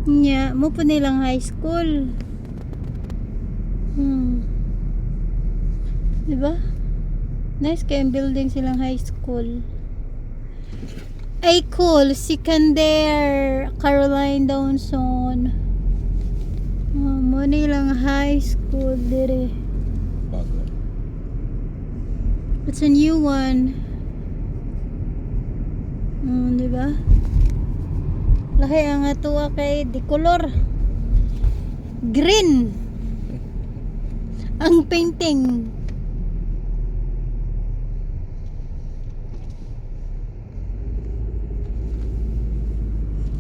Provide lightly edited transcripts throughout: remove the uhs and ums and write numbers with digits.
Nya, mo po nilang high school. Diba? Nice kayong building silang high school. Ay cool, Sikander Caroline Dawson. Mo nilang high school dire. Bago. It's a new one. Diba? Lahi ang atuwa kay di color green ang painting.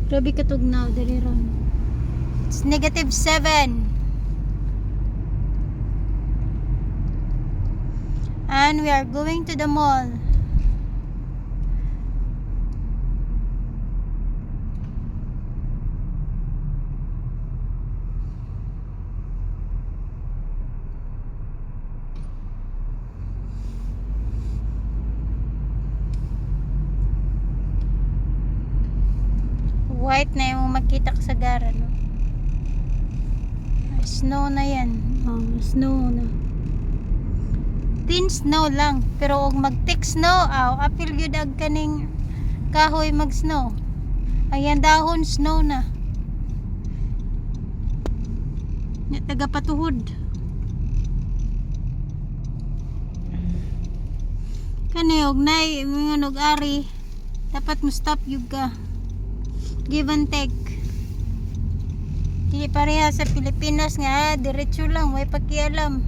Grabe katugnaw diri ron. It's -7 and we are going to the mall. White na yung makita ka sa gara, no? Snow na yan. Snow na. Thin snow lang. Pero kung mag-thick snow, apil yun ag kaning kahoy mag-snow. Ayan dahon, snow na. Tagapatuhod. Kani, og nay, mga nag-ari. Dapat mo stop yung ka. Give and take. Di pareha sa Pilipinas nga, diretso lang, may pakialam.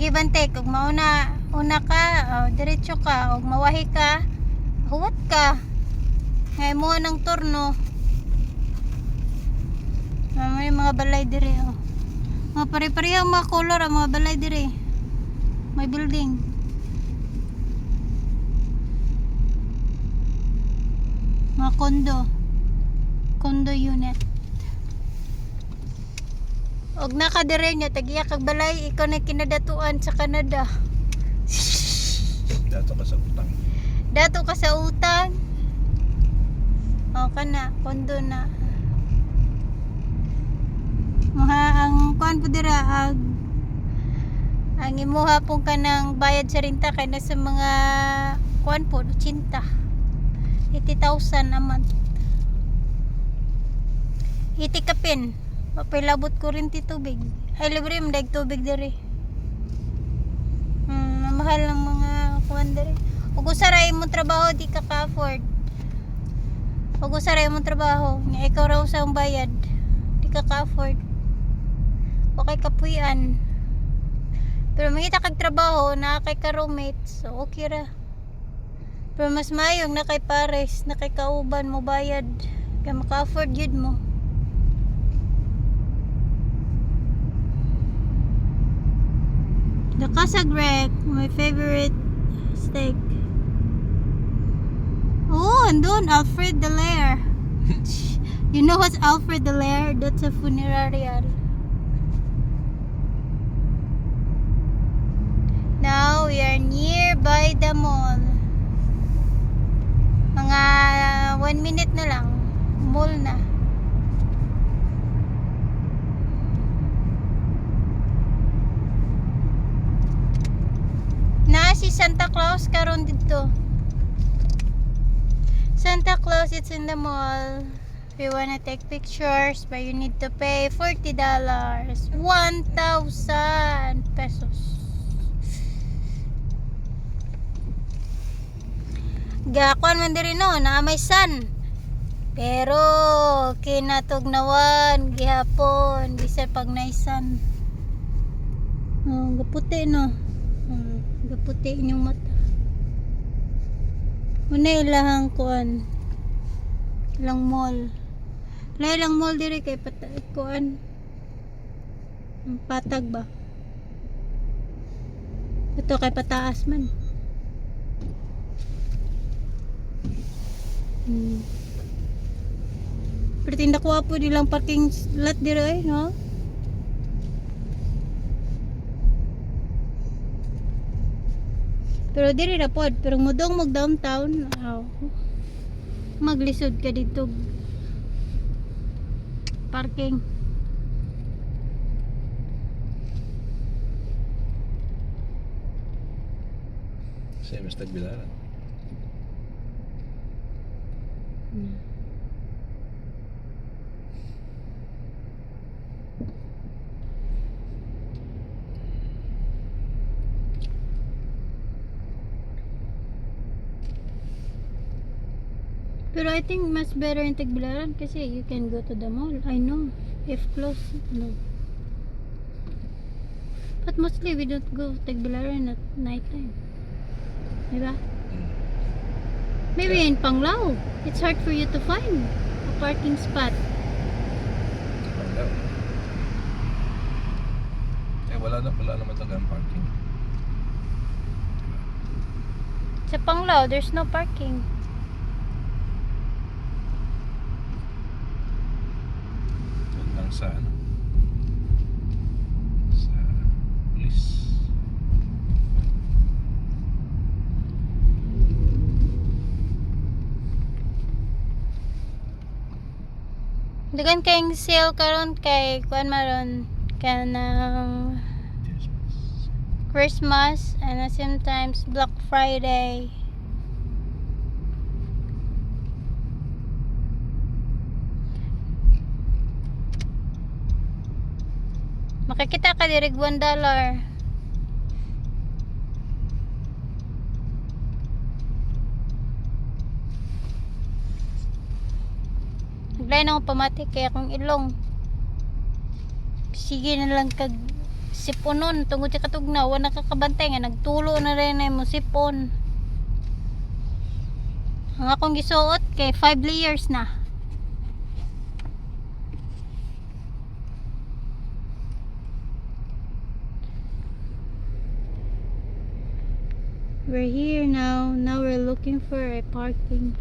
Give and take. Kung una ka, diretso ka. Kung mawahi ka, huwat ka. Ngay mo ng turno. May mga balay dire. Mga pare-pareha mga color ang mga balay dire. May building. Mga condo unit. Og nakadire niya tagiya kag balay, ikaw na kinadatuan sa Canada. Dato ka sa utang. Dato ka sa utang. O kana, condo na. Mga ang kuan po dira ang imuha pong kanang bayad sa renta kay na sa mga kuan po 80,000 a month. Itikapin mapilabot kuryente tubig ay libre mo dag tubig diri. Mahal ng mga kuan diri. Ug usaray mo trabaho di ka ka-afford. Ug usaray mo trabaho nga ikaw raw sa bayad di ka ka-afford. Okay kapuyan. Pero mangita kag trabaho na kay ka roommate, so okay ra. Pero mas mayong na kay pares, na kay kauban mo bayad, kay maka-afford yun mo. The Casagrec, my favorite steak. Oh, andun, Alfred Dallaire. You know what's Alfred Dallaire? That's a funerarian. Now we are nearby the mall. Mga 1 minute na lang, mall na. Na si Santa Claus karon dito. Santa Claus, it's in the mall. If you wanna take pictures, but you need to pay $40. 1,000 pesos. Gakuan man diri no, na may sun. Pero kinatugnawan gihapon bisay pag naisan. Gaputi no. Gaputi inyong mata. Una ilahang kuan. Ilang mall. Ilang mall diri kay kuan. Patag ba? Ito kay pataas man. Pero tinda ko po nilang parking lot dire ay, no? Pero diri ra pod, pero mudong mag downtown. Maglisod ka dito. Parking. Same as Tagbilaran. Pero I think mas better in Tagbilaran kasi you can go to the mall. I know. If close, no. But mostly we don't go to Tagbilaran at night time. Diba? Maybe Yeah. in Panglao, it's hard for you to find a parking spot. Wala. Wala naman talagang parking. Sa Panglao, there's no parking. Doon lang sa sa police. Dagan kayong sale karon kay kuan maron kanang Christmas and sometimes Black Friday. Makikita ka dirig $1. Naglain ako pamatik kaya akong ilong. Sige na lang kag siponon tungod sa katugnaw wala nakakabantay nga nagtulo na rin ay mo sipon. Ang akong gisuot kay 5 layers na. We're here now. Now we're looking for a parking.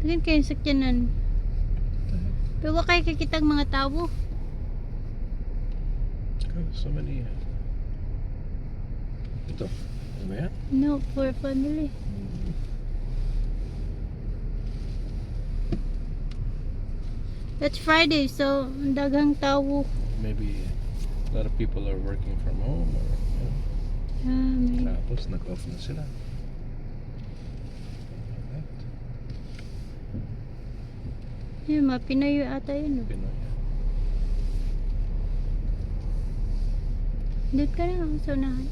Tingin kayo yung sakyanan. Pero wa kayo kakitang mga tao. So many. Ito. Ano ba yan? No, for family. That's Friday, so ang daghang tao. Maybe a lot of people are working from home or May tapos nag-off na sila. yun, mga Pinoy ata yun. No? Pinoy. Doon ka na sa unahan.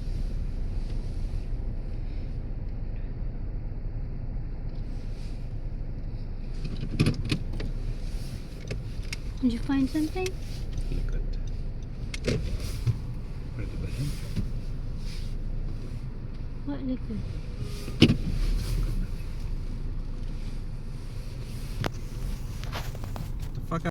Did you find something? Likod. Pwede ba yun? What liquid?